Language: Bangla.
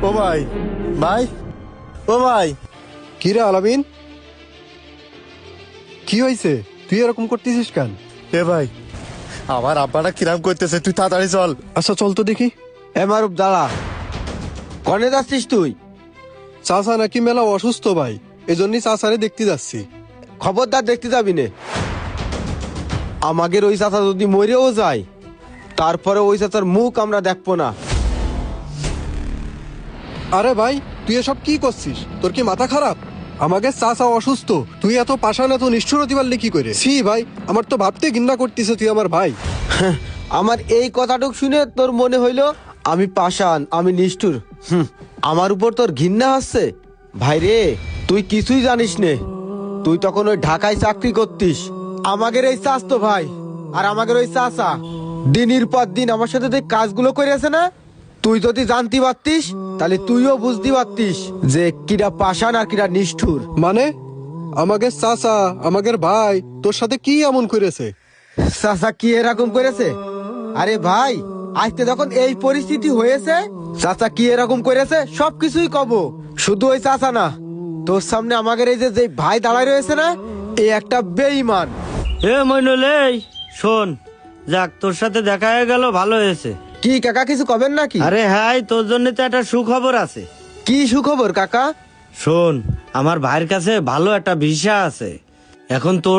ও ভাই, ভাই, ও ভাই। কি রে আলামিন, কি হয়েছে? তুই এরকম করতেছিস কেন? এ ভাই, আমার আব্বাটা কিরাম করতেছে, তুই তাড়াতাড়ি চল। আচ্ছা চল তো দেখি। মারুফ দাঁড়া, কনে যাচ্ছিস তুই? চাচা নাকি মেলা অসুস্থ ভাই, এজন্যই চাচারে দেখতে যাচ্ছি। খবরদার দেখতে যাবি নে। আমাদের ওই চাচা যদি মরেও যায়, তারপরে ওই চাচার মুখ আমরা দেখবো না। আরে ভাই, তুই এসব কি করছিস? তোর কি মাথা খারাপ? আমাকে চাচা অসুস্থ, তুই এত পাষাণ এত নিষ্ঠুর হতে পারলি কি করে? ছি ভাই, আমার তো ভাবতে ঘৃণা করতেছে তুই আমার ভাই। আমার এই কথাটুক শুনে তোর মনে হইলো আমি পাষাণ, আমি নিষ্ঠুর? আমার উপর তোর ঘৃণা হচ্ছে? ভাই রে, তুই কিছুই জানিস নে। তুই তখন ওই ঢাকায় চাকরি করতিস। আমাদের এই চাচতো ভাই আর আমাদের ওই চাচা দিনের পর দিন আমার সাথে যে কাজগুলো করেছে না, তুই যদি জানতে পারতিস তাহলে তুইও বুঝতে পারতিস যে কিরা পাষাণ আর কিরা নিষ্ঠুর। মানে আমাকে চাচা আমাদের ভাই তোর সাথে কি এমন করেছে? চাচা কি এরকম করেছে? আরে ভাই, আজকে যখন এই পরিস্থিতি হয়েছে, চাচা কি এরকম করেছে সবকিছুই কব। শুধু ওই চাচা না, তোর সামনে আমাদের এই যে ভাই দাঁড়ায় রয়েছে না, এই একটা বেঈমান। এ মইনুল, এই শোন, যাক তোর সাথে দেখা হয়ে গেল, ভালো হয়েছে। কি কাকা, কিছু কবেন নাকি? আরে হ্যাঁ, তোর জন্য তো একটা সুখবর আছে। কি সুখবর কাকা? শোন, আমার ভাইয়ের কাছে ভালো একটা ভিসা আছে। এখন তোর